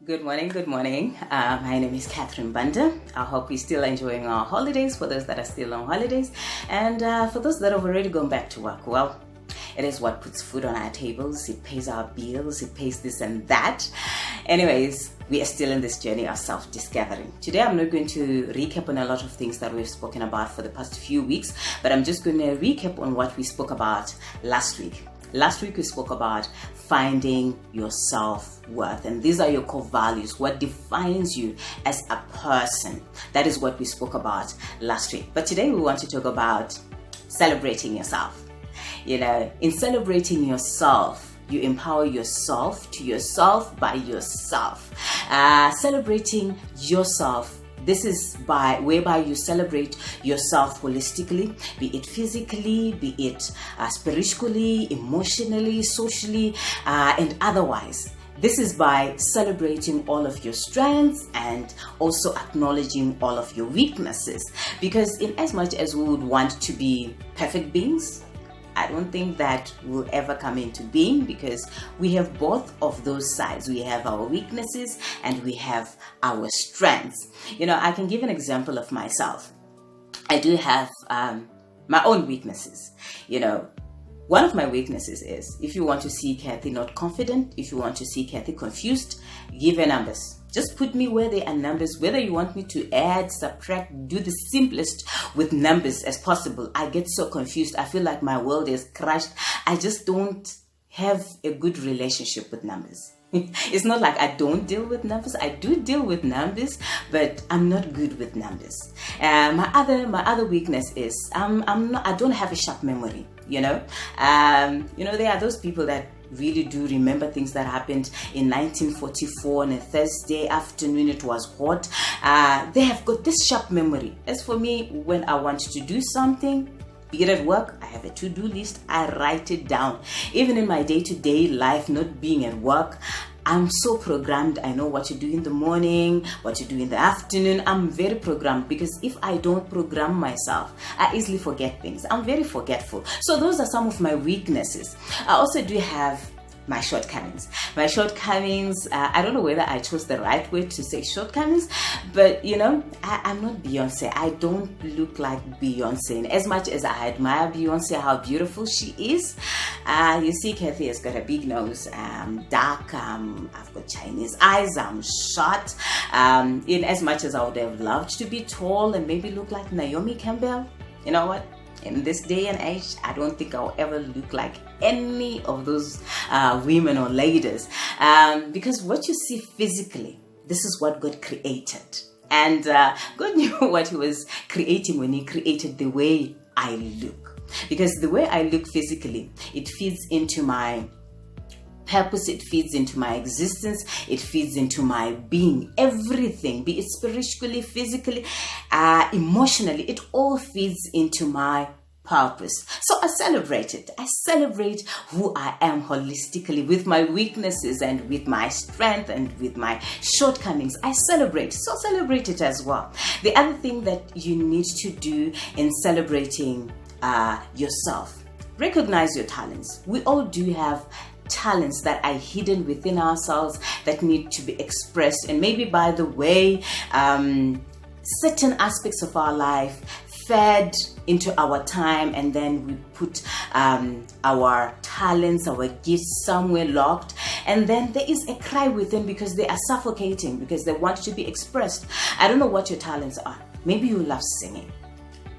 Good morning, good morning. My name is Catherine Banda. I hope you're still enjoying our holidays for those that are still on holidays. And for those that have already gone back to work, well, it is what puts food on our tables. It pays our bills, it pays this and that. Anyways, we are still in this journey of self-discovery. Today, I'm not going to recap on a lot of things that we've spoken about for the past few weeks, but I'm just going to recap on what we spoke about last week. Last week, we spoke about finding your self-worth, and these are your core values, what defines you as a person. That is what we spoke about last week. But today, we want to talk about celebrating yourself. You know, in celebrating yourself, you empower yourself to yourself by yourself. Celebrating yourself, this is whereby you celebrate yourself holistically, be it physically, be it spiritually, emotionally, socially, and otherwise. This is by celebrating all of your strengths and also acknowledging all of your weaknesses. Because in as much as we would want to be perfect beings, I don't think that will ever come into being, because we have both of those sides. We have our weaknesses and we have our strengths. You know, I can give an example of myself. I do have my own weaknesses. You know, one of my weaknesses is, if you want to see Kathy not confident, if you want to see Kathy confused, give her numbers. Just put me where there are numbers, whether you want me to add, subtract, do the simplest with numbers as possible. I get so confused. I feel like my world is crushed. I just don't have a good relationship with numbers. It's not like I don't deal with numbers. I do deal with numbers, but I'm not good with numbers. My other weakness is I don't have a sharp memory. You know, there are those people that really do remember things that happened in 1944 on a Thursday afternoon. It was hot. They have got this sharp memory. As for me, when I want to do something, be it at work, I have a to-do list. I write it down. Even in my day-to-day life, not being at work, I'm so programmed. I know what to do in the morning, what to do in the afternoon. I'm very programmed, because if I don't program myself, I easily forget things. I'm very forgetful. So those are some of my weaknesses. I also do have my shortcomings. My shortcomings, I don't know whether I chose the right way to say shortcomings, but you know, I'm not Beyonce. I don't look like Beyonce. And as much as I admire Beyonce, how beautiful she is, you see Kathy has got a big nose, dark, I've got Chinese eyes, I'm short. In as much as I would have loved to be tall and maybe look like Naomi Campbell, you know what? In this day and age, I don't think I'll ever look like any of those women or ladies. Because what you see physically, this is what God created. And God knew what He was creating when He created the way I look. Because the way I look physically, it feeds into my purpose, it feeds into my existence, it feeds into my being. Everything, be it spiritually, physically, emotionally, it all feeds into my purpose. So I celebrate it. I celebrate who I am holistically, with my weaknesses and with my strength and with my shortcomings. I celebrate. So celebrate it as well. The other thing that you need to do in celebrating yourself, recognize your talents. We all do have talents that are hidden within ourselves that need to be expressed, and maybe by the way certain aspects of our life fed into our time, and then we put our talents, our gifts somewhere locked, and then there is a cry within because they are suffocating, because they want to be expressed. I don't know what your talents are. Maybe you love singing.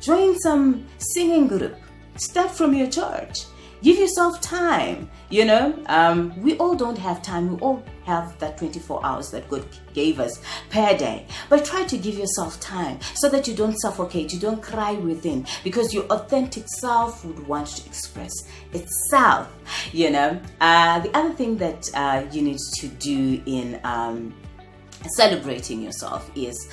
Join some singing group. Start from your church. Give yourself time. You know, we all don't have time. We all have that 24 hours that God gave us per day. But try to give yourself time so that you don't suffocate, you don't cry within, because your authentic self would want to express itself. You know, the other thing that you need to do in celebrating yourself is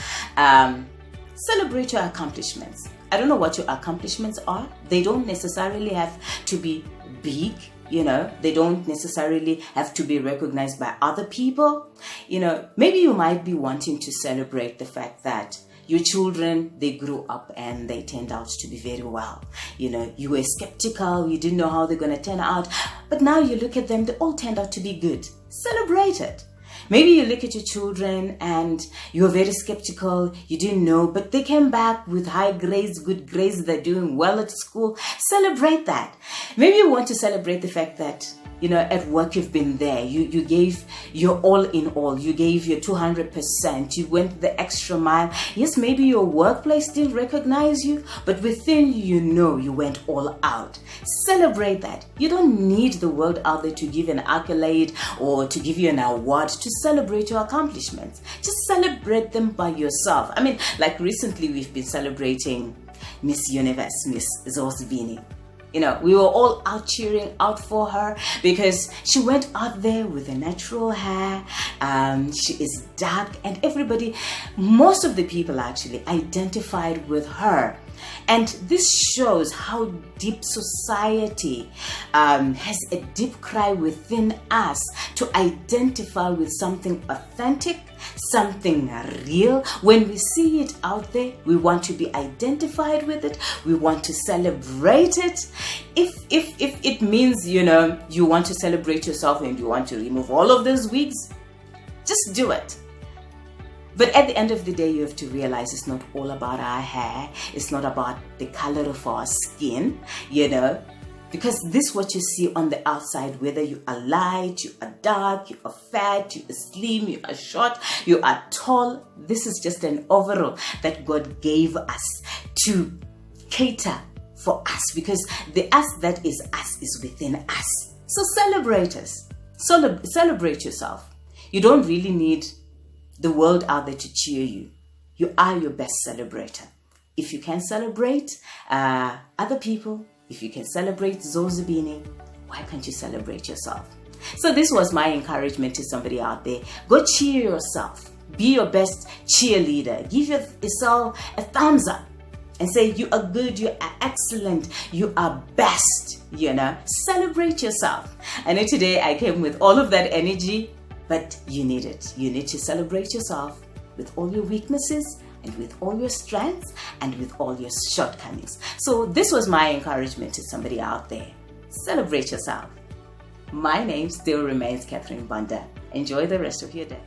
celebrate your accomplishments. I don't know what your accomplishments are. They don't necessarily have to be big, you know. They don't necessarily have to be recognized by other people. You know, maybe you might be wanting to celebrate the fact that your children, they grew up and they turned out to be very well. You know, you were skeptical, you didn't know how they're going to turn out, but now you look at them, they all turned out to be good. Celebrate it. Maybe you look at your children and you're very skeptical, you didn't know, but they came back with high grades, good grades, they're doing well at school. Celebrate that. Maybe you want to celebrate the fact that, you know, at work you've been there. You gave your all in all. You gave your 200%. You went the extra mile. Yes, maybe your workplace didn't recognize you, but within you went all out. Celebrate that. You don't need the world out there to give an accolade or to give you an award to celebrate your accomplishments. Just celebrate them by yourself. I mean, like recently we've been celebrating Miss Universe, Miss Zosibini. You know, we were all out cheering out for her because she went out there with a natural hair. She is dark, and everybody, most of the people actually identified with her. And this shows how deep society has a deep cry within us to identify with something authentic, something real. When we see it out there, we want to be identified with it. We want to celebrate it. If it means, you know, you want to celebrate yourself and you want to remove all of those wigs, just do it. But at the end of the day, you have to realize it's not all about our hair. It's not about the color of our skin, you know, because this is what you see on the outside, whether you are light, you are dark, you are fat, you are slim, you are short, you are tall. This is just an overall that God gave us to cater for us, because the us that is us is within us. So celebrate us. Celebrate yourself. You don't really need the world out there to cheer you. You are your best celebrator. If you can celebrate other people, if you can celebrate Zosibini, why can't you celebrate yourself? So this was my encouragement to somebody out there. Go cheer yourself. Be your best cheerleader. Give yourself a thumbs up and say you are good, you are excellent, you are best, you know. Celebrate yourself. I know today I came with all of that energy, but you need it. You need to celebrate yourself with all your weaknesses and with all your strengths and with all your shortcomings. So this was my encouragement to somebody out there. Celebrate yourself. My name still remains Catherine Banda. Enjoy the rest of your day.